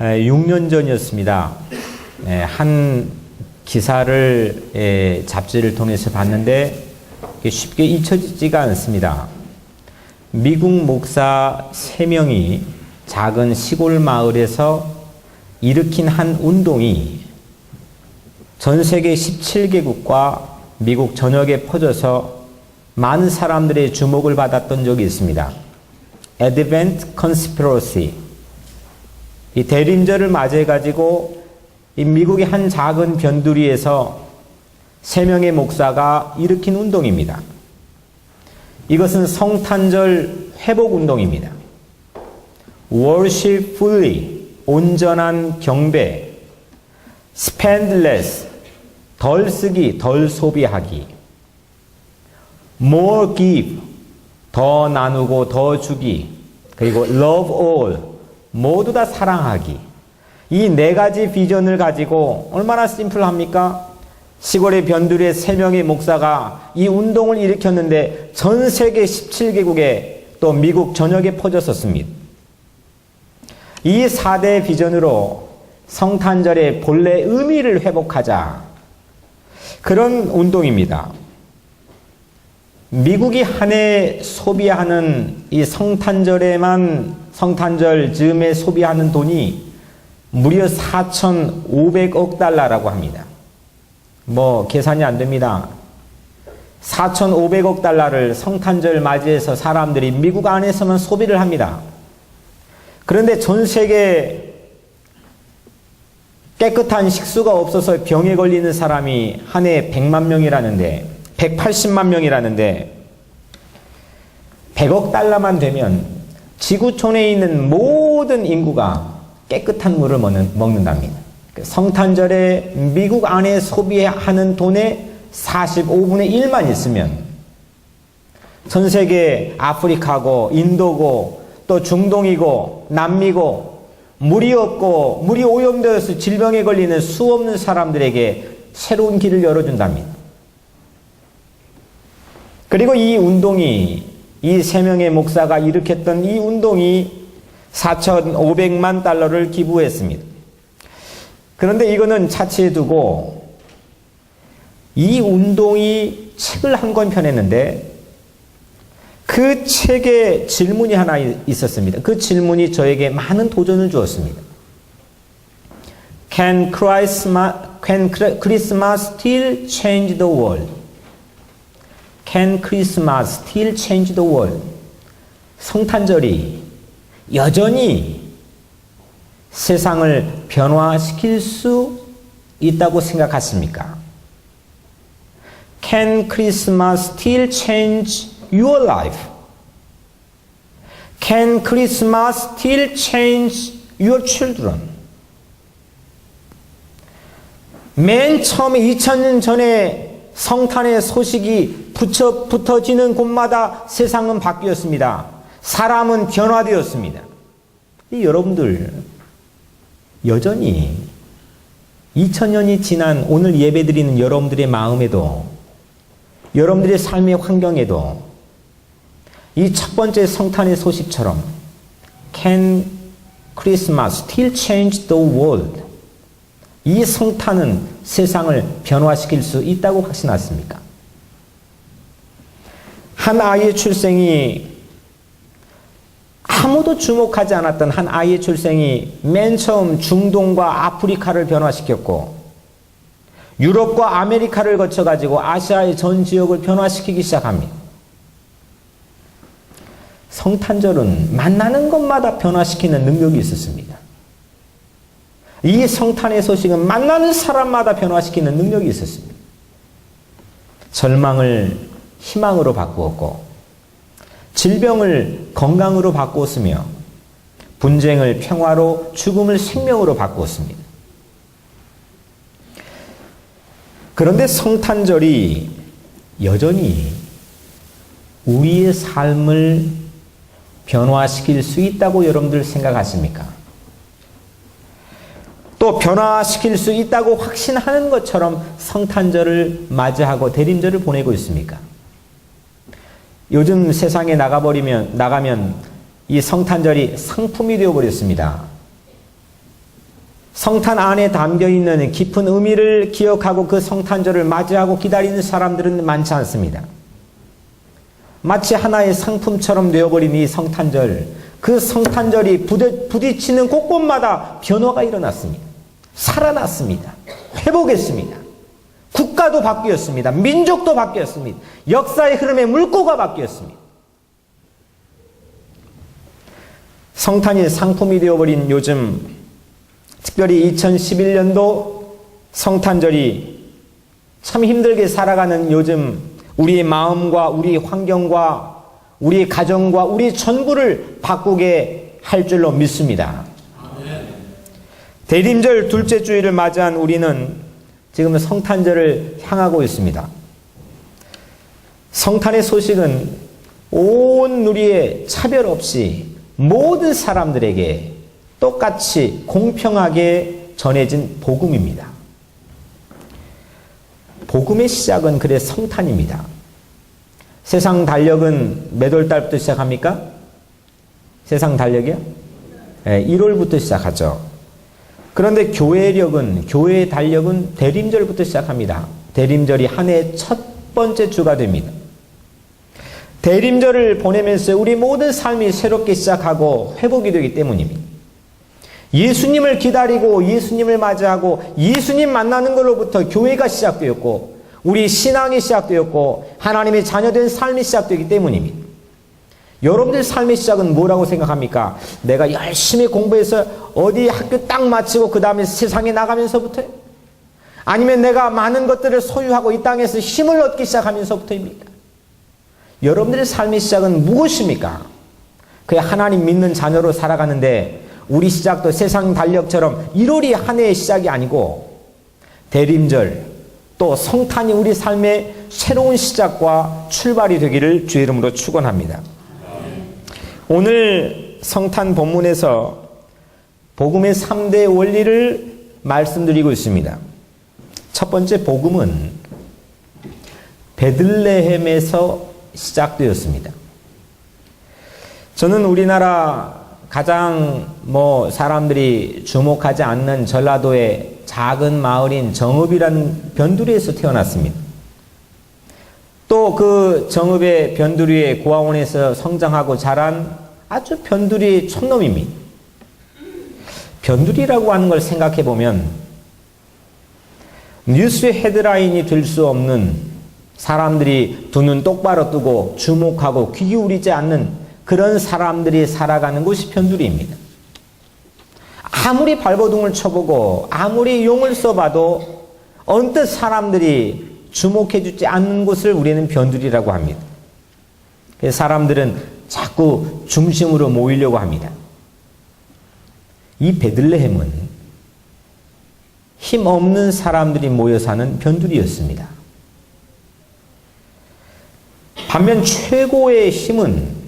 6년 전이었습니다. 한 기사를 잡지를 통해서 봤는데 쉽게 잊혀지지가 않습니다. 미국 목사 3명이 작은 시골 마을에서 일으킨 한 운동이 전 세계 17개국과 미국 전역에 퍼져서 많은 사람들의 주목을 받았던 적이 있습니다. Advent Conspiracy. 이 대림절을 맞이해가지고 이 미국의 한 작은 변두리에서 3명의 목사가 일으킨 운동입니다. 이것은 성탄절 회복 운동입니다. Worshipfully, 온전한 경배. Spend less, 덜 쓰기, 덜 소비하기. More give, 더 나누고 더 주기. 그리고 love all, 모두 다 사랑하기. 이 4가지 비전을 가지고 얼마나 심플합니까? 시골의 변두리에 3명의 목사가 이 운동을 일으켰는데 전 세계 17개국에 또 미국 전역에 퍼졌었습니다. 이 4대 비전으로 성탄절의 본래 의미를 회복하자. 그런 운동입니다. 미국이 한 해 소비하는 이 성탄절 즈음에 소비하는 돈이 무려 4,500억 달러라고 합니다. 계산이 안 됩니다. 4,500억 달러를 성탄절 맞이해서 사람들이 미국 안에서만 소비를 합니다. 그런데 전 세계 깨끗한 식수가 없어서 병에 걸리는 사람이 한 해 100만 명이라는데 180만 명이라는데 100억 달러만 되면 지구촌에 있는 모든 인구가 깨끗한 물을 먹는답니다. 성탄절에 미국 안에 소비하는 돈의 45분의 1만 있으면 전 세계 아프리카고 인도고 또 중동이고 남미고 물이 없고 물이 오염되어서 질병에 걸리는 수 없는 사람들에게 새로운 길을 열어준답니다. 그리고 이 운동이 이 3명의 목사가 일으켰던 이 운동이 4,500만 달러를 기부했습니다. 그런데 이거는 차치해 두고 이 운동이 책을 한 권 펴냈는데 그 책에 질문이 하나 있었습니다. 그 질문이 저에게 많은 도전을 주었습니다. Can Christmas still change the world? Can Christmas still change the world? 성탄절이 여전히 세상을 변화시킬 수 있다고 생각하십니까? Can Christmas still change your life? Can Christmas still change your children? 맨 처음에 2000년 전에 성탄의 소식이 붙어지는 곳마다 세상은 바뀌었습니다. 사람은 변화되었습니다. 여러분들 여전히 2000년이 지난 오늘 예배드리는 여러분들의 마음에도 여러분들의 삶의 환경에도 이 첫 번째 성탄의 소식처럼 Can Christmas still change the world? 이 성탄은 세상을 변화시킬 수 있다고 확신하십니까? 한 아이의 출생이 아무도 주목하지 않았던 한 아이의 출생이 맨 처음 중동과 아프리카를 변화시켰고 유럽과 아메리카를 거쳐가지고 아시아의 전 지역을 변화시키기 시작합니다. 성탄절은 만나는 것마다 변화시키는 능력이 있었습니다. 이 성탄의 소식은 만나는 사람마다 변화시키는 능력이 있었습니다. 절망을 희망으로 바꾸었고 질병을 건강으로 바꾸었으며 분쟁을 평화로 죽음을 생명으로 바꾸었습니다. 그런데 성탄절이 여전히 우리의 삶을 변화시킬 수 있다고 여러분들 생각하십니까? 또 변화시킬 수 있다고 확신하는 것처럼 성탄절을 맞이하고 대림절을 보내고 있습니까? 요즘 세상에 나가면 이 성탄절이 상품이 되어버렸습니다. 성탄 안에 담겨있는 깊은 의미를 기억하고 그 성탄절을 맞이하고 기다리는 사람들은 많지 않습니다. 마치 하나의 상품처럼 되어버린 이 성탄절, 그 성탄절이 부딪히는 곳곳마다 변화가 일어났습니다. 살아났습니다. 회복했습니다. 국가도 바뀌었습니다. 민족도 바뀌었습니다. 역사의 흐름의 물꼬가 바뀌었습니다. 성탄이 상품이 되어버린 요즘, 특별히 2011년도 성탄절이 참 힘들게 살아가는 요즘, 우리의 마음과 우리 환경과 우리 가정과 우리 전부를 바꾸게 할 줄로 믿습니다. 대림절 둘째 주일을 맞이한 우리는 지금 성탄절을 향하고 있습니다. 성탄의 소식은 온 누리에 차별 없이 모든 사람들에게 똑같이 공평하게 전해진 복음입니다. 복음의 시작은 그래 성탄입니다. 세상 달력은 몇 월 달부터 시작합니까? 세상 달력이요? 네, 1월부터 시작하죠. 그런데 교회의 달력은 대림절부터 시작합니다. 대림절이 한 해의 첫 번째 주가 됩니다. 대림절을 보내면서 우리 모든 삶이 새롭게 시작하고 회복이 되기 때문입니다. 예수님을 기다리고 예수님을 맞이하고 예수님 만나는 것로부터 교회가 시작되었고 우리 신앙이 시작되었고 하나님의 자녀된 삶이 시작되기 때문입니다. 여러분들 삶의 시작은 뭐라고 생각합니까? 내가 열심히 공부해서 어디 학교 딱 마치고 그 다음에 세상에 나가면서부터요? 아니면 내가 많은 것들을 소유하고 이 땅에서 힘을 얻기 시작하면서부터입니까? 여러분들의 삶의 시작은 무엇입니까? 그게 하나님 믿는 자녀로 살아가는데 우리 시작도 세상 달력처럼 1월이 한 해의 시작이 아니고 대림절 또 성탄이 우리 삶의 새로운 시작과 출발이 되기를 주의 이름으로 축원합니다. 오늘 성탄 본문에서 복음의 3대 원리를 말씀드리고 있습니다. 첫 번째 복음은 베들레헴에서 시작되었습니다. 저는 우리나라 가장 사람들이 주목하지 않는 전라도의 작은 마을인 정읍이라는 변두리에서 태어났습니다. 또 그 정읍의 변두리의 고아원에서 성장하고 자란 아주 변두리의 촌놈입니다. 변두리라고 하는 걸 생각해 보면 뉴스의 헤드라인이 될 수 없는 사람들이 두 눈 똑바로 뜨고 주목하고 귀 기울이지 않는 그런 사람들이 살아가는 곳이 변두리입니다. 아무리 발버둥을 쳐보고 아무리 용을 써봐도 언뜻 사람들이 주목해주지 않는 곳을 우리는 변두리라고 합니다. 그래서 사람들은 자꾸 중심으로 모이려고 합니다. 이 베들레헴은 힘없는 사람들이 모여 사는 변두리였습니다. 반면 최고의 힘은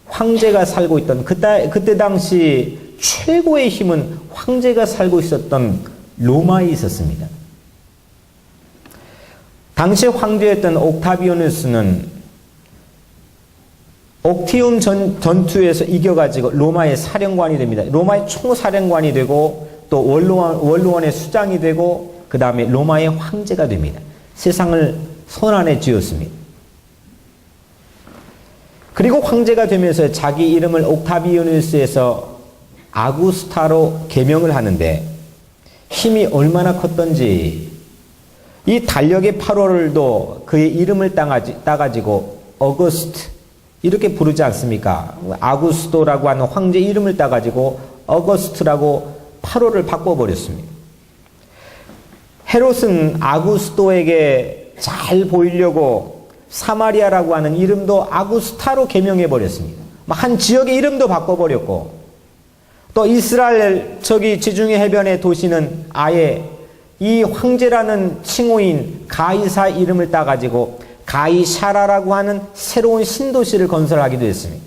황제가 살고 있던 그때 당시 최고의 힘은 황제가 살고 있었던 로마에 있었습니다. 당시 황제였던 옥타비아누스는 옥티움 전투에서 이겨가지고 로마의 사령관이 됩니다. 로마의 총사령관이 되고 또 원로원의 수장이 되고 그 다음에 로마의 황제가 됩니다. 세상을 손안에 쥐었습니다. 그리고 황제가 되면서 자기 이름을 옥타비아누스에서 아구스타로 개명을 하는데 힘이 얼마나 컸던지 이 달력의 8월도 그의 이름을 따가지고 어거스트 이렇게 부르지 않습니까? 아구스토라고 하는 황제 이름을 따가지고 어거스트라고 8월을 바꿔버렸습니다. 헤롯은 아구스토에게 잘 보이려고 사마리아라고 하는 이름도 아구스타로 개명해버렸습니다. 한 지역의 이름도 바꿔버렸고 또 이스라엘 저기 지중해 해변의 도시는 아예 이 황제라는 칭호인 가이사 이름을 따가지고 가이샤라라고 하는 새로운 신도시를 건설하기도 했습니다.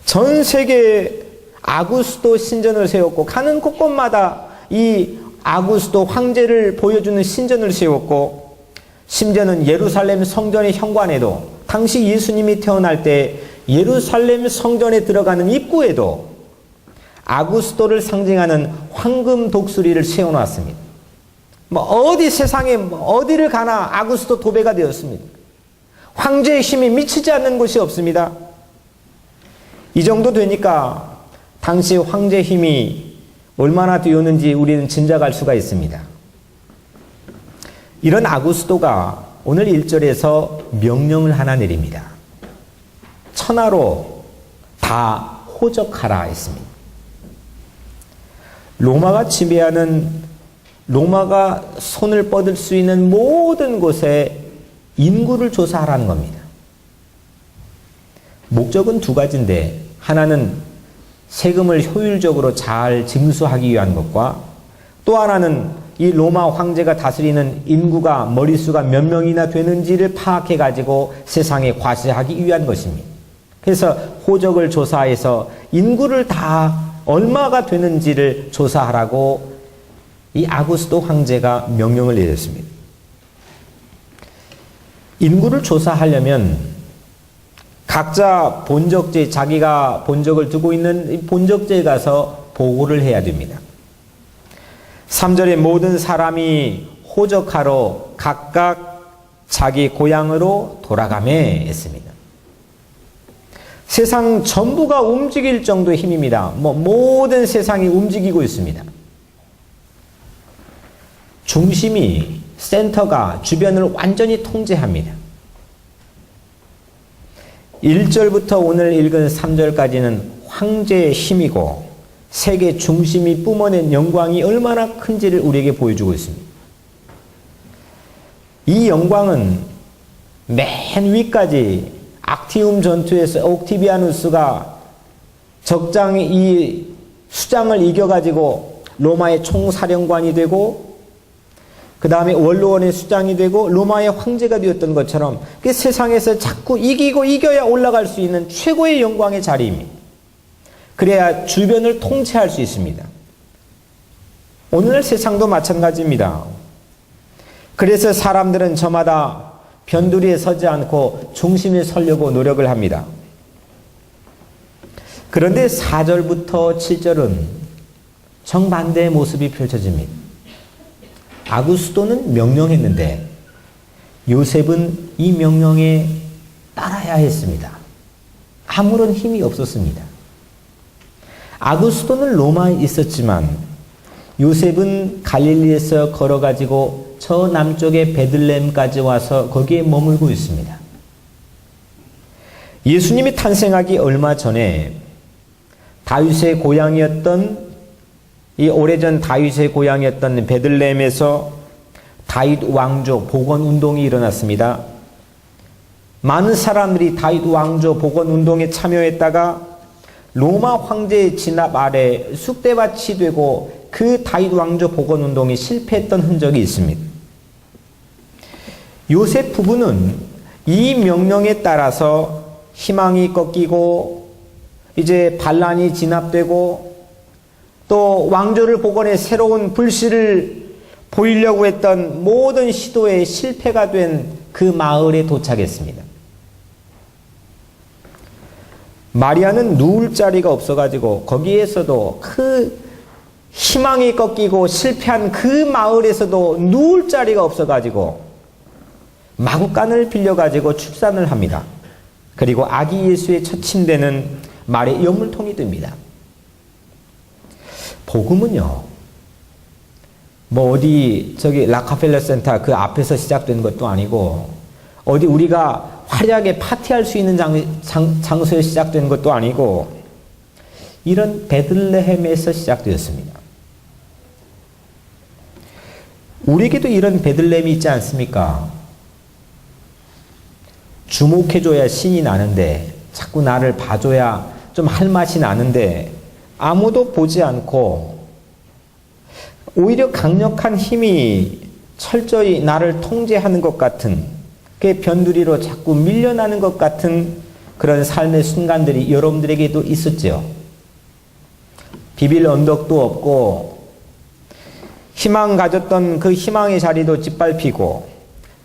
전 세계에 아구스토 신전을 세웠고 가는 곳곳마다 이 아구스토 황제를 보여주는 신전을 세웠고 심지어는 예루살렘 성전의 현관에도 당시 예수님이 태어날 때 예루살렘 성전에 들어가는 입구에도 아구스도를 상징하는 황금 독수리를 세워놨습니다. 어디 세상에 어디를 가나 아구스도 도배가 되었습니다. 황제의 힘이 미치지 않는 곳이 없습니다. 이 정도 되니까 당시 황제의 힘이 얼마나 되었는지 우리는 짐작할 수가 있습니다. 이런 아구스도가 오늘 1절에서 명령을 하나 내립니다. 천하로 다 호적하라 했습니다. 로마가 지배하는, 로마가 손을 뻗을 수 있는 모든 곳에 인구를 조사하라는 겁니다. 목적은 두 가지인데, 하나는 세금을 효율적으로 잘 징수하기 위한 것과, 또 하나는 이 로마 황제가 다스리는 인구가 머릿수가 몇 명이나 되는지를 파악해가지고 세상에 과시하기 위한 것입니다. 그래서 호적을 조사해서 인구를 다 얼마가 되는지를 조사하라고 이 아구스도 황제가 명령을 내렸습니다. 인구를 조사하려면 각자 본적지, 자기가 본적을 두고 있는 본적지에 가서 보고를 해야 됩니다. 3절에 모든 사람이 호적하러 각각 자기 고향으로 돌아가매 했습니다. 세상 전부가 움직일 정도의 힘입니다. 모든 세상이 움직이고 있습니다. 중심이, 센터가 주변을 완전히 통제합니다. 1절부터 오늘 읽은 3절까지는 황제의 힘이고 세계 중심이 뿜어낸 영광이 얼마나 큰지를 우리에게 보여주고 있습니다. 이 영광은 맨 위까지 악티움 전투에서 옥티비아누스가 적장이 이 수장을 이겨가지고 로마의 총사령관이 되고 그 다음에 원로원의 수장이 되고 로마의 황제가 되었던 것처럼 그 세상에서 자꾸 이기고 이겨야 올라갈 수 있는 최고의 영광의 자리입니다. 그래야 주변을 통제할 수 있습니다. 오늘날 세상도 마찬가지입니다. 그래서 사람들은 저마다 변두리에 서지 않고 중심에 서려고 노력을 합니다. 그런데 4절부터 7절은 정반대의 모습이 펼쳐집니다. 아구스도는 명령했는데 요셉은 이 명령에 따라야 했습니다. 아무런 힘이 없었습니다. 아구스도는 로마에 있었지만 요셉은 갈릴리에서 걸어가지고 저 남쪽의 베들레헴까지 와서 거기에 머물고 있습니다. 예수님이 탄생하기 얼마 전에 다윗의 고향이었던 이 오래전 다윗의 고향이었던 베들레헴에서 다윗 왕조 복원 운동이 일어났습니다. 많은 사람들이 다윗 왕조 복원 운동에 참여했다가 로마 황제의 진압 아래 쑥대밭이 되고 그 다윗 왕조 복원 운동이 실패했던 흔적이 있습니다. 요셉 부부는 이 명령에 따라서 희망이 꺾이고 이제 반란이 진압되고 또 왕조를 복원해 새로운 불씨를 보이려고 했던 모든 시도에 실패가 된 그 마을에 도착했습니다. 마리아는 누울 자리가 없어가지고 거기에서도 그 희망이 꺾이고 실패한 그 마을에서도 누울 자리가 없어가지고 마구간을 빌려가지고 출산을 합니다. 그리고 아기 예수의 첫 침대는 말의 여물통이 됩니다. 복음은요, 어디 락카펠러 센터 그 앞에서 시작된 것도 아니고 어디 우리가 화려하게 파티할 수 있는 장소에 시작된 것도 아니고 이런 베들레헴에서 시작되었습니다. 우리에게도 이런 베들레헴이 있지 않습니까? 주목해줘야 신이 나는데 자꾸 나를 봐줘야 좀 할 맛이 나는데 아무도 보지 않고 오히려 강력한 힘이 철저히 나를 통제하는 것 같은 그 변두리로 자꾸 밀려나는 것 같은 그런 삶의 순간들이 여러분들에게도 있었죠. 비빌 언덕도 없고 희망 가졌던 그 희망의 자리도 짓밟히고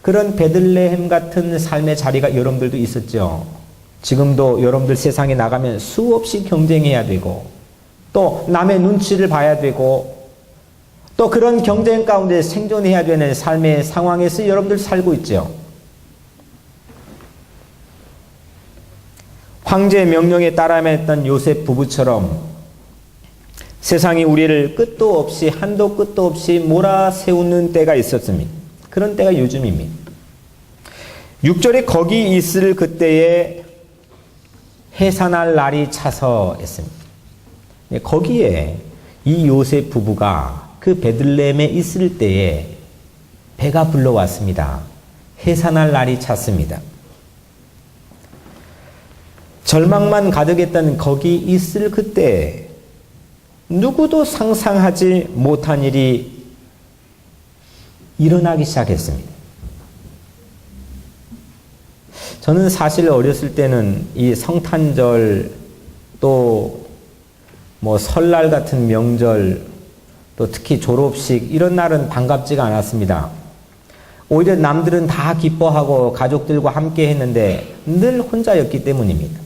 그런 베들레헴 같은 삶의 자리가 여러분들도 있었죠. 지금도 여러분들 세상에 나가면 수없이 경쟁해야 되고 또 남의 눈치를 봐야 되고 또 그런 경쟁 가운데 생존해야 되는 삶의 상황에서 여러분들 살고 있죠. 황제의 명령에 따라야만 했던 요셉 부부처럼 세상이 우리를 끝도 없이 한도 끝도 없이 몰아세우는 때가 있었습니다. 그런 때가 요즘입니다. 6절에 거기 있을 그때에 해산할 날이 차서 했습니다. 거기에 이 요셉 부부가 그 베들레헴에 있을 때에 배가 불러왔습니다. 해산할 날이 찼습니다. 절망만 가득했던 거기 있을 그때 누구도 상상하지 못한 일이 일어나기 시작했습니다. 저는 사실 어렸을 때는 이 성탄절 또 뭐 설날 같은 명절 또 특히 졸업식 이런 날은 반갑지가 않았습니다. 오히려 남들은 다 기뻐하고 가족들과 함께 했는데 늘 혼자였기 때문입니다.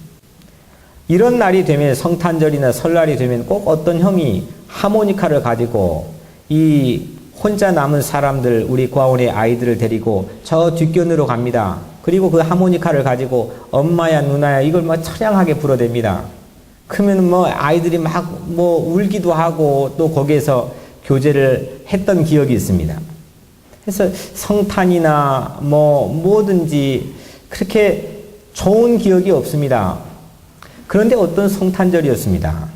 이런 날이 되면 성탄절이나 설날이 되면 꼭 어떤 형이 하모니카를 가지고 이 혼자 남은 사람들 우리 고아원의 아이들을 데리고 저 뒷견으로 갑니다. 그리고 그 하모니카를 가지고 엄마야 누나야 이걸 막 처량하게 불어댑니다. 그러면 뭐 아이들이 막 뭐 울기도 하고 또 거기에서 교제를 했던 기억이 있습니다. 그래서 성탄이나 뭐 뭐든지 그렇게 좋은 기억이 없습니다. 그런데 어떤 성탄절이었습니다.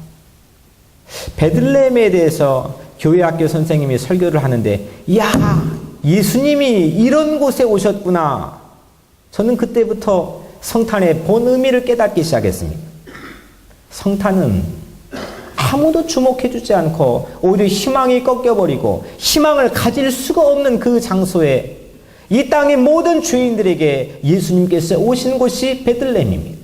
베들레헴에 대해서 교회학교 선생님이 설교를 하는데 야 예수님이 이런 곳에 오셨구나. 저는 그때부터 성탄의 본 의미를 깨닫기 시작했습니다. 성탄은 아무도 주목해주지 않고 오히려 희망이 꺾여버리고 희망을 가질 수가 없는 그 장소에 이 땅의 모든 주인들에게 예수님께서 오신 곳이 베들레헴입니다.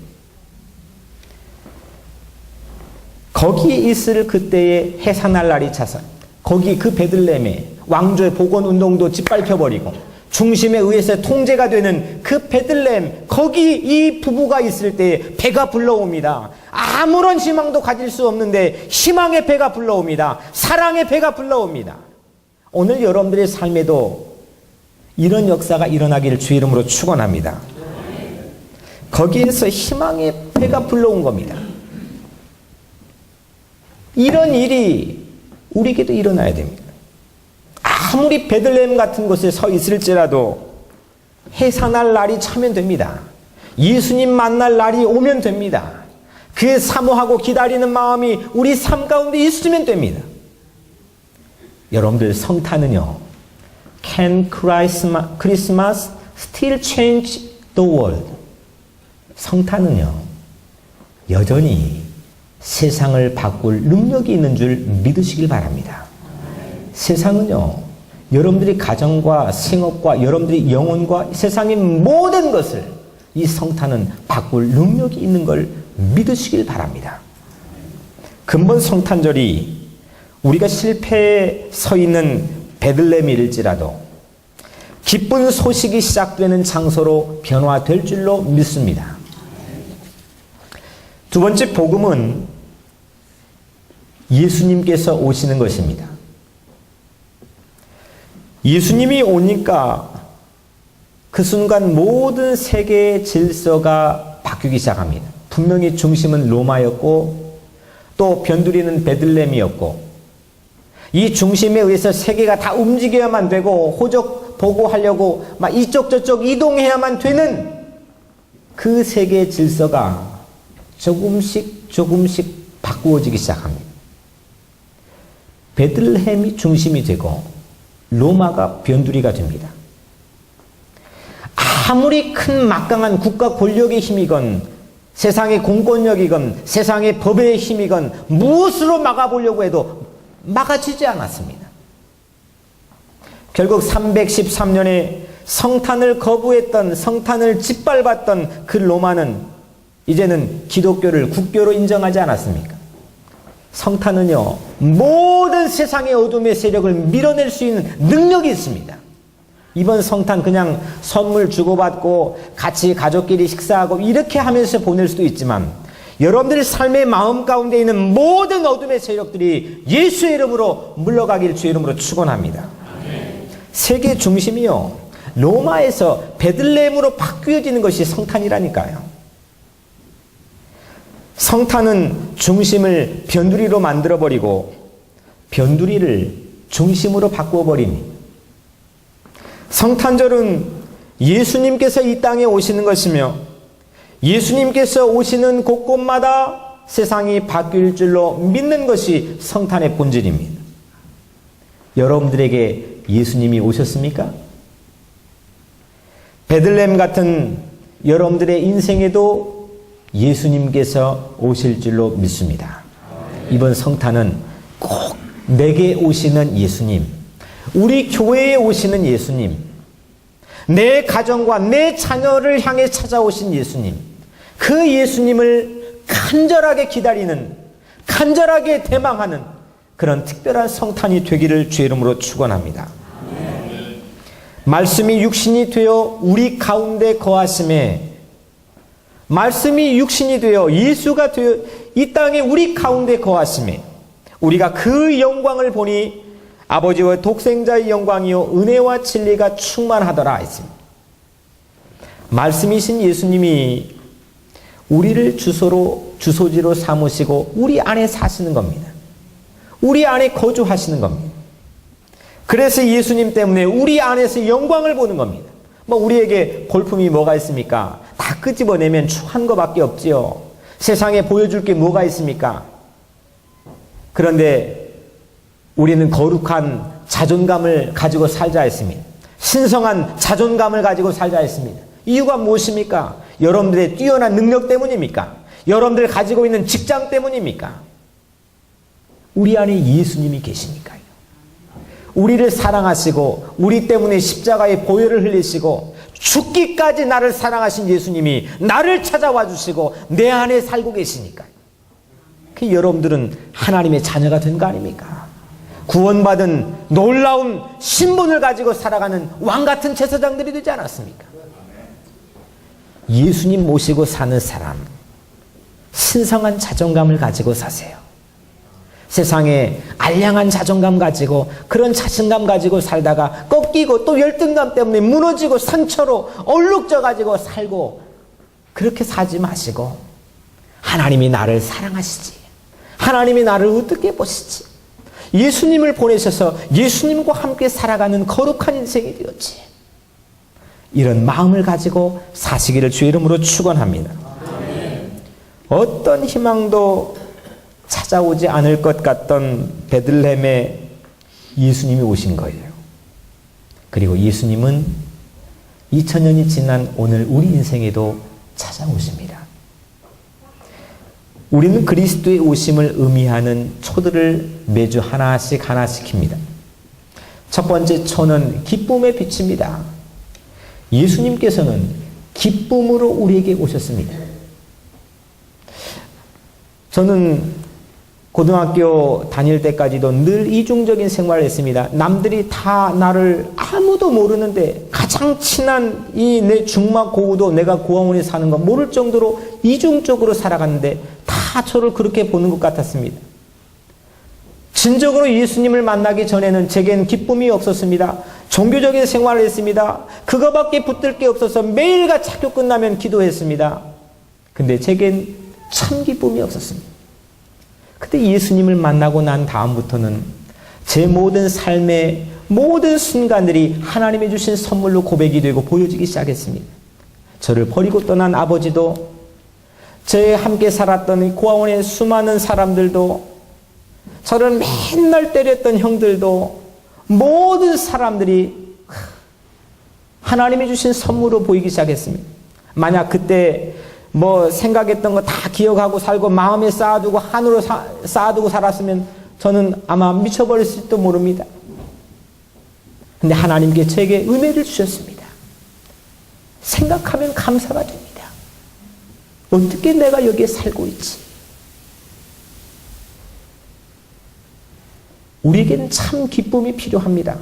거기 있을 그때에 해산할 날이 차서 거기 그 베들레헴에 왕조의 복원운동도 짓밟혀버리고 중심에 의해서 통제가 되는 그 베들레헴 거기 이 부부가 있을 때 배가 불러옵니다. 아무런 희망도 가질 수 없는데 희망의 배가 불러옵니다. 사랑의 배가 불러옵니다. 오늘 여러분들의 삶에도 이런 역사가 일어나기를 주 이름으로 축원합니다. 거기에서 희망의 배가 불러온 겁니다. 이런 일이 우리에게도 일어나야 됩니다. 아무리 베들레헴 같은 곳에 서 있을지라도 해산할 날이 차면 됩니다. 예수님 만날 날이 오면 됩니다. 그 사모하고 기다리는 마음이 우리 삶 가운데 있으면 됩니다. 여러분들 성탄은요. Can Christmas still change the world? 성탄은요. 여전히 세상을 바꿀 능력이 있는 줄 믿으시길 바랍니다. 세상은요. 여러분들이 가정과 생업과 여러분들이 영혼과 세상의 모든 것을 이 성탄은 바꿀 능력이 있는 걸 믿으시길 바랍니다. 근본 성탄절이 우리가 실패에 서 있는 베들레헴일지라도 기쁜 소식이 시작되는 장소로 변화될 줄로 믿습니다. 두 번째 복음은 예수님께서 오시는 것입니다. 예수님이 오니까 그 순간 모든 세계의 질서가 바뀌기 시작합니다. 분명히 중심은 로마였고 또 변두리는 베들레헴이었고 이 중심에 의해서 세계가 다 움직여야만 되고 호적 보고하려고 막 이쪽 저쪽 이동해야만 되는 그 세계의 질서가 조금씩 바꾸어지기 시작합니다. 베들레헴이 중심이 되고 로마가 변두리가 됩니다. 아무리 큰 막강한 국가 권력의 힘이건 세상의 공권력이건 세상의 법의 힘이건 무엇으로 막아보려고 해도 막아지지 않았습니다. 결국 313년에 성탄을 거부했던 성탄을 짓밟았던 그 로마는 이제는 기독교를 국교로 인정하지 않았습니까? 성탄은요 모든 세상의 어둠의 세력을 밀어낼 수 있는 능력이 있습니다. 이번 성탄 그냥 선물 주고받고 같이 가족끼리 식사하고 이렇게 하면서 보낼 수도 있지만 여러분들의 삶의 마음 가운데 있는 모든 어둠의 세력들이 예수의 이름으로 물러가길 주의 이름으로 축원합니다. 세계 중심이요, 로마에서 베들레헴으로 바뀌어지는 것이 성탄이라니까요. 성탄은 중심을 변두리로 만들어버리고 변두리를 중심으로 바꾸어버리니, 성탄절은 예수님께서 이 땅에 오시는 것이며 예수님께서 오시는 곳곳마다 세상이 바뀔 줄로 믿는 것이 성탄의 본질입니다. 여러분들에게 예수님이 오셨습니까? 베들레헴 같은 여러분들의 인생에도 예수님께서 오실 줄로 믿습니다. 이번 성탄은 꼭 내게 오시는 예수님, 우리 교회에 오시는 예수님, 내 가정과 내 자녀를 향해 찾아오신 예수님, 그 예수님을 간절하게 기다리는, 간절하게 대망하는 그런 특별한 성탄이 되기를 주의 이름으로 축원합니다. 말씀이 육신이 되어 우리 가운데 거하심에, 말씀이 육신이 되어 예수가 되어 이 땅에 우리 가운데 거하심에 우리가 그 영광을 보니 아버지와 독생자의 영광이요 은혜와 진리가 충만하더라 했습니다. 말씀이신 예수님이 우리를 주소지로 삼으시고 우리 안에 사시는 겁니다. 우리 안에 거주하시는 겁니다. 그래서 예수님 때문에 우리 안에서 영광을 보는 겁니다. 우리에게 볼품이 뭐가 있습니까? 다 끄집어내면 추한 것밖에 없지요. 세상에 보여줄 게 뭐가 있습니까? 그런데 우리는 거룩한 자존감을 가지고 살자 했습니다. 신성한 자존감을 가지고 살자 했습니다. 이유가 무엇입니까? 여러분들의 뛰어난 능력 때문입니까? 여러분들 가지고 있는 직장 때문입니까? 우리 안에 예수님이 계시니까요. 우리를 사랑하시고 우리 때문에 십자가의 보혈을 흘리시고 죽기까지 나를 사랑하신 예수님이 나를 찾아와 주시고 내 안에 살고 계시니까요. 그 여러분들은 하나님의 자녀가 된 거 아닙니까? 구원받은 놀라운 신분을 가지고 살아가는 왕같은 제사장들이 되지 않았습니까? 예수님 모시고 사는 사람, 신성한 자존감을 가지고 사세요. 세상에 알량한 자존감 가지고 그런 자신감 가지고 살다가 꺾이고 또 열등감 때문에 무너지고 상처로 얼룩져 가지고 살고 그렇게 사지 마시고, 하나님이 나를 사랑하시지, 하나님이 나를 어떻게 보시지, 예수님을 보내셔서 예수님과 함께 살아가는 거룩한 인생이 되었지, 이런 마음을 가지고 사시기를 주의 이름으로 축원합니다. 어떤 희망도 찾아오지 않을 것 같던 베들레헴에 예수님이 오신 거예요. 그리고 예수님은 2000년이 지난 오늘 우리 인생에도 찾아오십니다. 우리는 그리스도의 오심을 의미하는 초들을 매주 하나씩 킵니다. 첫 번째 초는 기쁨의 빛입니다. 예수님께서는 기쁨으로 우리에게 오셨습니다. 저는 고등학교 다닐 때까지도 늘 이중적인 생활을 했습니다. 남들이 다 나를 아무도 모르는데 가장 친한 이 내 중마 고우도 내가 고아원에 사는 거 모를 정도로 이중적으로 살아갔는데 다 저를 그렇게 보는 것 같았습니다. 진정으로 예수님을 만나기 전에는 제겐 기쁨이 없었습니다. 종교적인 생활을 했습니다. 그거밖에 붙들 게 없어서 매일같이 학교 끝나면 기도했습니다. 근데 제겐 참 기쁨이 없었습니다. 근데 예수님을 만나고 난 다음부터는 제 모든 삶의 모든 순간들이 하나님이 주신 선물로 고백이 되고 보여지기 시작했습니다. 저를 버리고 떠난 아버지도, 저와 함께 살았던 고아원의 수많은 사람들도, 저를 맨날 때렸던 형들도, 모든 사람들이 하나님이 주신 선물로 보이기 시작했습니다. 만약 그때 생각했던 거 다 기억하고 살고 마음에 쌓아두고 한으로 쌓아두고 살았으면 저는 아마 미쳐버렸을지도 모릅니다. 근데 하나님께 저에게 은혜를 주셨습니다. 생각하면 감사가 됩니다. 어떻게 내가 여기에 살고 있지? 우리에게는 참 기쁨이 필요합니다.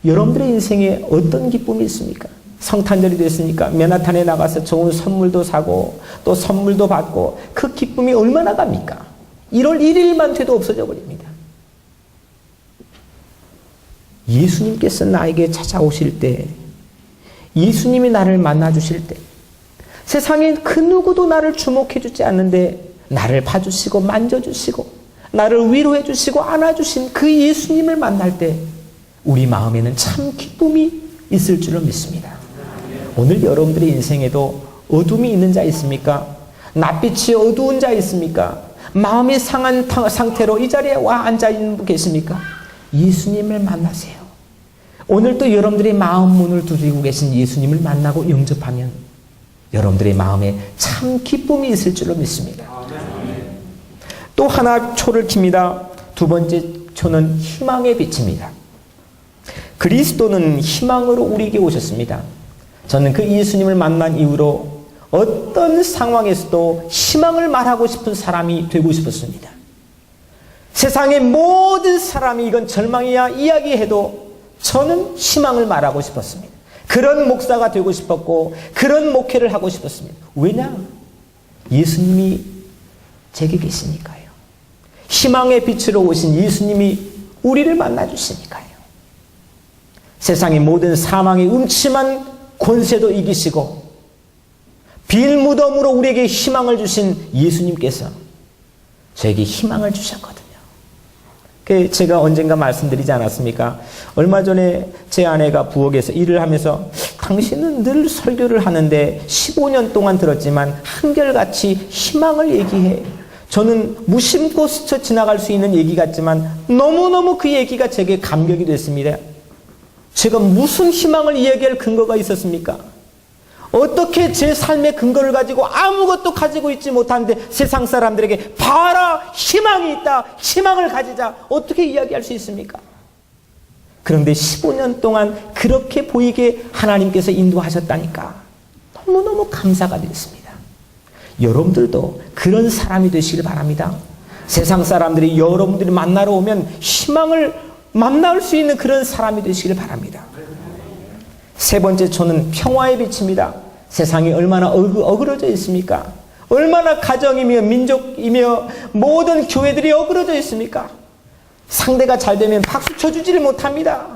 여러분들의 인생에 어떤 기쁨이 있습니까? 성탄절이 됐으니까 맨하탄에 나가서 좋은 선물도 사고 또 선물도 받고 그 기쁨이 얼마나 갑니까? 1월 1일만 돼도 없어져 버립니다. 예수님께서 나에게 찾아오실 때, 예수님이 나를 만나주실 때, 세상에 그 누구도 나를 주목해주지 않는데 나를 봐주시고 만져주시고 나를 위로해주시고 안아주신 그 예수님을 만날 때 우리 마음에는 참 기쁨이 있을 줄로 믿습니다. 오늘 여러분들의 인생에도 어둠이 있는 자 있습니까? 낯빛이 어두운 자 있습니까? 마음이 상한 상태로 이 자리에 와 앉아 있는 분 계십니까? 예수님을 만나세요. 오늘도 여러분들의 마음 문을 두드리고 계신 예수님을 만나고 영접하면 여러분들의 마음에 참 기쁨이 있을 줄로 믿습니다. 또 하나 초를 킵니다. 두 번째 초는 희망의 빛입니다. 그리스도는 희망으로 우리에게 오셨습니다. 저는 그 예수님을 만난 이후로 어떤 상황에서도 희망을 말하고 싶은 사람이 되고 싶었습니다. 세상의 모든 사람이 이건 절망이야 이야기해도 저는 희망을 말하고 싶었습니다. 그런 목사가 되고 싶었고 그런 목회를 하고 싶었습니다. 왜냐? 예수님이 제게 계시니까요. 희망의 빛으로 오신 예수님이 우리를 만나주시니까요. 세상의 모든 사망의 음침한 권세도 이기시고 빌무덤으로 우리에게 희망을 주신 예수님께서 저에게 희망을 주셨거든요. 제가 언젠가 말씀드리지 않았습니까? 얼마 전에 제 아내가 부엌에서 일을 하면서 당신은 늘 설교를 하는데 15년 동안 들었지만 한결같이 희망을 얘기해. 저는 무심코 스쳐 지나갈 수 있는 얘기 같지만 너무너무 그 얘기가 제게 감격이 됐습니다. 제가 무슨 희망을 이야기할 근거가 있었습니까? 어떻게 제 삶의 근거를 가지고 아무것도 가지고 있지 못한데 세상 사람들에게 봐라 희망이 있다 희망을 가지자 어떻게 이야기할 수 있습니까? 그런데 15년 동안 그렇게 보이게 하나님께서 인도하셨다니까 너무너무 감사가 되었습니다. 여러분들도 그런 사람이 되시길 바랍니다. 세상 사람들이 여러분들이 만나러 오면 희망을 만날 수 있는 그런 사람이 되시길 바랍니다. 세 번째 초는 평화의 빛입니다. 세상이 얼마나 어그러져 있습니까? 얼마나 가정이며 민족이며 모든 교회들이 어그러져 있습니까? 상대가 잘 되면 박수 쳐주지를 못합니다.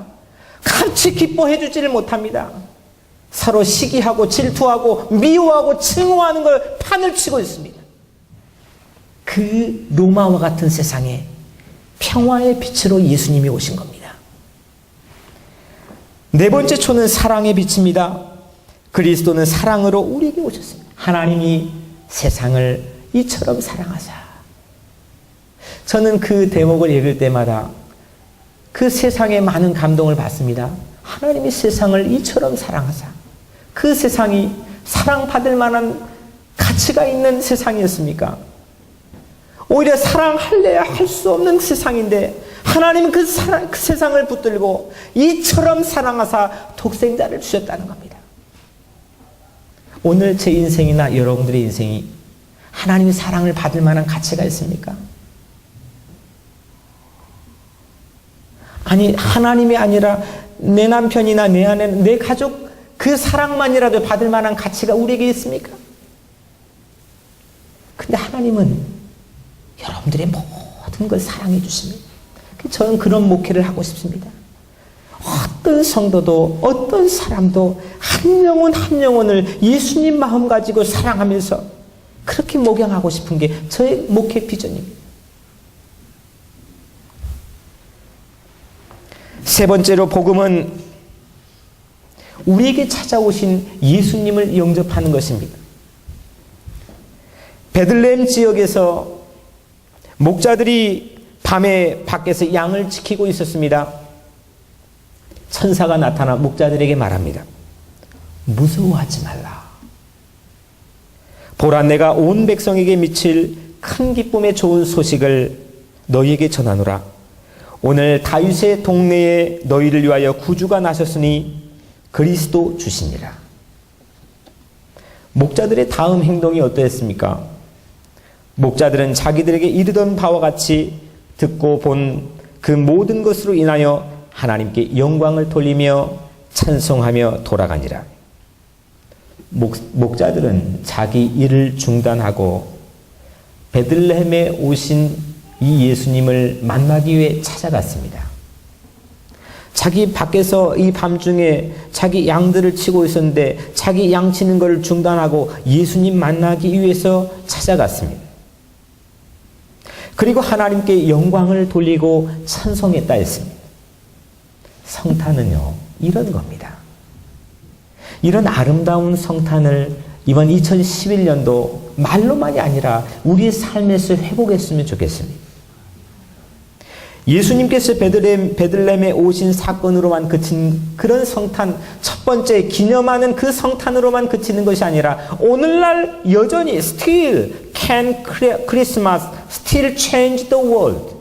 같이 기뻐해 주지를 못합니다. 서로 시기하고 질투하고 미워하고 증오하는 걸 판을 치고 있습니다. 그 로마와 같은 세상에 평화의 빛으로 예수님이 오신 겁니다. 네 번째 초는 사랑의 빛입니다. 그리스도는 사랑으로 우리에게 오셨습니다. 하나님이 세상을 이처럼 사랑하사. 저는 그 대목을 읽을 때마다 그 세상에 많은 감동을 받습니다. 하나님이 세상을 이처럼 사랑하사. 그 세상이 사랑받을 만한 가치가 있는 세상이었습니까? 오히려 사랑할래야 할 수 없는 세상인데 하나님은 그 세상을 붙들고 이처럼 사랑하사 독생자를 주셨다는 겁니다. 오늘 제 인생이나 여러분들의 인생이 하나님의 사랑을 받을 만한 가치가 있습니까? 아니 하나님이 아니라 내 남편이나 내 아내, 내 가족 그 사랑만이라도 받을 만한 가치가 우리에게 있습니까? 근데 하나님은 여러분들의 모든 걸 사랑해 주십니다. 저는 그런 목회를 하고 싶습니다. 어떤 성도도 어떤 사람도 한 영혼 한 영혼을 예수님 마음 가지고 사랑하면서 그렇게 목양하고 싶은 게 저의 목회 비전입니다. 세 번째로 복음은 우리에게 찾아오신 예수님을 영접하는 것입니다. 베들레헴 지역에서 목자들이 밤에 밖에서 양을 지키고 있었습니다. 천사가 나타나 목자들에게 말합니다. 무서워하지 말라. 보라 내가 온 백성에게 미칠 큰 기쁨의 좋은 소식을 너희에게 전하노라. 오늘 다윗의 동네에 너희를 위하여 구주가 나셨으니 그리스도 주시니라. 목자들의 다음 행동이 어떠했습니까? 목자들은 자기들에게 이르던 바와 같이 듣고 본 그 모든 것으로 인하여 하나님께 영광을 돌리며 찬송하며 돌아가니라. 목자들은 자기 일을 중단하고 베들레헴에 오신 이 예수님을 만나기 위해 찾아갔습니다. 자기 밖에서 이 밤중에 자기 양들을 치고 있었는데 자기 양 치는 것을 중단하고 예수님 만나기 위해서 찾아갔습니다. 그리고 하나님께 영광을 돌리고 찬송했다 했습니다. 성탄은요, 이런 겁니다. 이런 아름다운 성탄을 이번 2011년도 말로만이 아니라 우리의 삶에서 회복했으면 좋겠습니다. 예수님께서 베들레헴에 오신 사건으로만 그친 그런 성탄, 첫 번째 기념하는 그 성탄으로만 그치는 것이 아니라 오늘날 여전히 still can Christmas still change the world.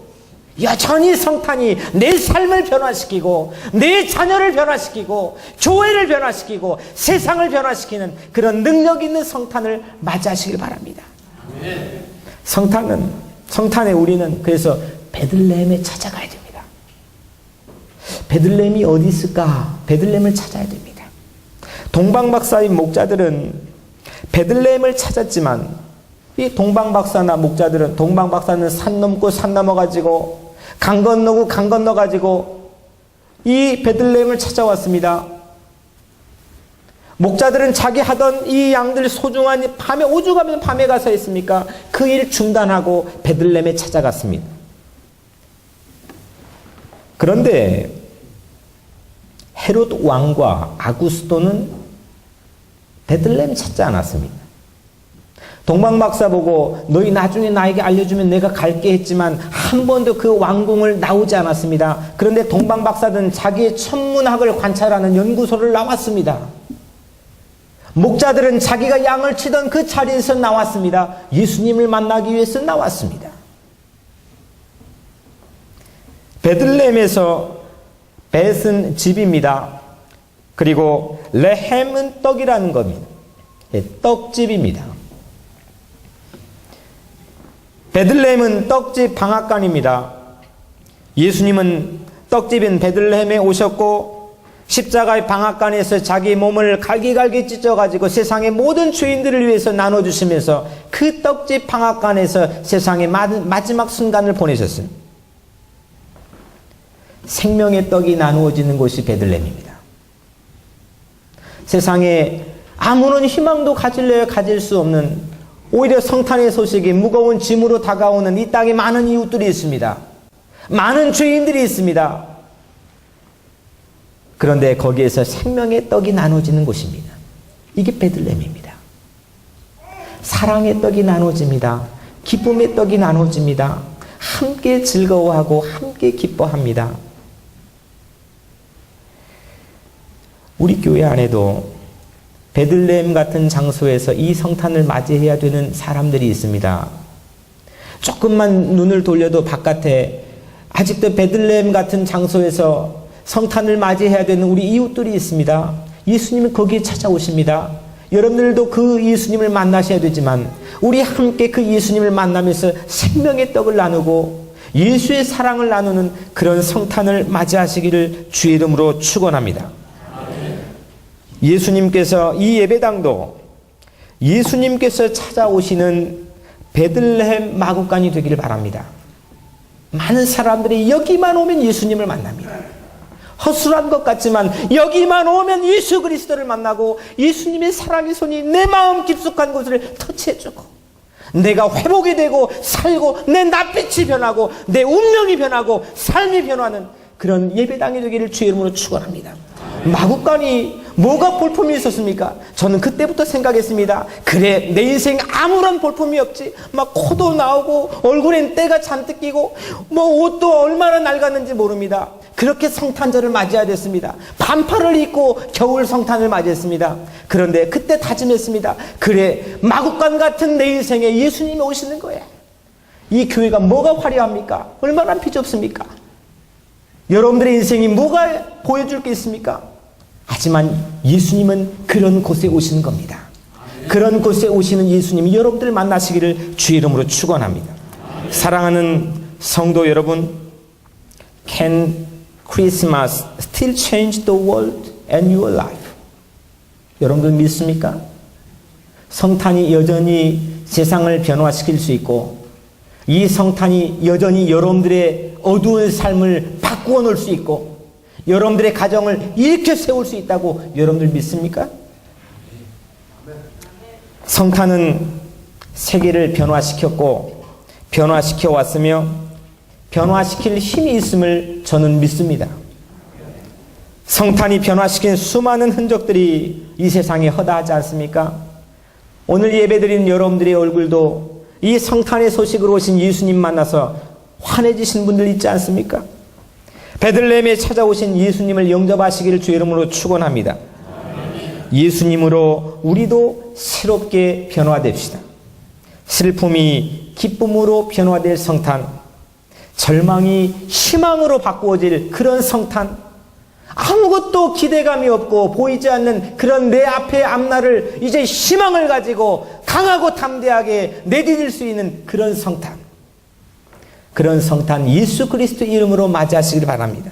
여전히 성탄이 내 삶을 변화시키고 내 자녀를 변화시키고 교회를 변화시키고 세상을 변화시키는 그런 능력 있는 성탄을 맞이하시길 바랍니다. 성탄에 우리는 그래서 베들레헴에 찾아가야 됩니다. 베들레헴이 어디 있을까? 베들레헴을 찾아야 됩니다. 동방박사인 목자들은 베들레헴을 찾았지만 이 동방박사나 목자들은 동방박사는 산 넘고 산 넘어가지고 강 건너고 강 건너가지고 이 베들레헴을 찾아왔습니다. 목자들은 자기 하던 이 양들 소중한 밤에 오죽하면 밤에 가서 했습니까? 그 일 중단하고 베들레헴에 찾아갔습니다. 그런데 헤롯 왕과 아구스토는 베들레헴 찾지 않았습니다. 동방박사 보고 너희 나중에 나에게 알려주면 내가 갈게 했지만 한 번도 그 왕궁을 나오지 않았습니다. 그런데 동방박사는 자기의 천문학을 관찰하는 연구소를 나왔습니다. 목자들은 자기가 양을 치던 그 자리에서 나왔습니다. 예수님을 만나기 위해서 나왔습니다. 베들레헴에서 벳은 집입니다. 그리고 레헴은 떡이라는 겁니다. 떡집입니다. 베들레헴은 떡집 방앗간입니다. 예수님은 떡집인 베들레헴에 오셨고 십자가의 방앗간에서 자기 몸을 갈기갈기 찢어가지고 세상의 모든 죄인들을 위해서 나눠주시면서 그 떡집 방앗간에서 세상의 마지막 순간을 보내셨습니다. 생명의 떡이 나누어지는 곳이 베들레헴입니다. 세상에 아무런 희망도 가질래야 가질 수 없는 오히려 성탄의 소식이 무거운 짐으로 다가오는 이 땅에 많은 이웃들이 있습니다. 많은 죄인들이 있습니다. 그런데 거기에서 생명의 떡이 나눠지는 곳입니다. 이게 베들레헴입니다. 사랑의 떡이 나눠집니다. 기쁨의 떡이 나눠집니다. 함께 즐거워하고 함께 기뻐합니다. 우리 교회 안에도 베들레헴 같은 장소에서 이 성탄을 맞이해야 되는 사람들이 있습니다. 조금만 눈을 돌려도 바깥에 아직도 베들레헴 같은 장소에서 성탄을 맞이해야 되는 우리 이웃들이 있습니다. 예수님은 거기에 찾아오십니다. 여러분들도 그 예수님을 만나셔야 되지만 우리 함께 그 예수님을 만나면서 생명의 떡을 나누고 예수의 사랑을 나누는 그런 성탄을 맞이하시기를 주의 이름으로 축원합니다. 예수님께서 이 예배당도 예수님께서 찾아오시는 베들레헴 마구간이 되기를 바랍니다. 많은 사람들이 여기만 오면 예수님을 만납니다. 허술한 것 같지만 여기만 오면 예수 그리스도를 만나고 예수님의 사랑의 손이 내 마음 깊숙한 곳을 터치해주고 내가 회복이 되고 살고 내 낯빛이 변하고 내 운명이 변하고 삶이 변하는 그런 예배당이 되기를 주의 이름으로 축원합니다. 마구간이 뭐가 볼품이 있었습니까? 저는 그때부터 생각했습니다. 그래, 내 인생 아무런 볼품이 없지. 막 코도 나오고 얼굴엔 때가 잔뜩 끼고 뭐 옷도 얼마나 낡았는지 모릅니다. 그렇게 성탄절을 맞이해야 됐습니다. 반팔을 입고 겨울 성탄을 맞이했습니다. 그런데 그때 다짐했습니다. 그래, 마구간 같은 내 인생에 예수님이 오시는 거야. 이 교회가 뭐가 화려합니까? 얼마나 비좁습니까? 여러분들의 인생이 뭐가 보여줄 게 있습니까? 하지만 예수님은 그런 곳에 오시는 겁니다. 그런 곳에 오시는 예수님이 여러분들을 만나시기를 주의 이름으로 축원합니다. 사랑하는 성도 여러분, Can Christmas still change the world and your life? 여러분들 믿습니까? 성탄이 여전히 세상을 변화시킬 수 있고 이 성탄이 여전히 여러분들의 어두운 삶을 바꾸어 놓을 수 있고 여러분들의 가정을 일으켜 세울 수 있다고 여러분들 믿습니까? 성탄은 세계를 변화시켰고 변화시켜 왔으며 변화시킬 힘이 있음을 저는 믿습니다. 성탄이 변화시킨 수많은 흔적들이 이 세상에 허다하지 않습니까? 오늘 예배드리는 여러분들의 얼굴도 이 성탄의 소식으로 오신 예수님 만나서 환해지신 분들 있지 않습니까? 베들레헴에 찾아오신 예수님을 영접하시기를 주의 이름으로 축원합니다. 예수님으로 우리도 새롭게 변화됩시다. 슬픔이 기쁨으로 변화될 성탄, 절망이 희망으로 바꾸어질 그런 성탄, 아무것도 기대감이 없고 보이지 않는 그런 내 앞의 앞날을 이제 희망을 가지고 강하고 담대하게 내디딜 수 있는 그런 성탄, 그런 성탄 예수 그리스도 이름으로 맞이하시길 바랍니다.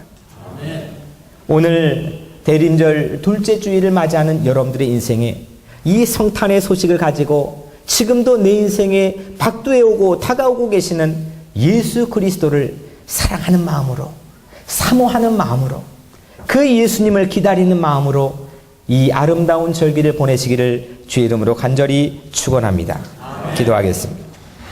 오늘 대림절 둘째 주일을 맞이하는 여러분들의 인생에 이 성탄의 소식을 가지고 지금도 내 인생에 박두해 오고 다가오고 계시는 예수 그리스도를 사랑하는 마음으로, 사모하는 마음으로, 그 예수님을 기다리는 마음으로 이 아름다운 절기를 보내시기를 주의 이름으로 간절히 축원합니다. 기도하겠습니다.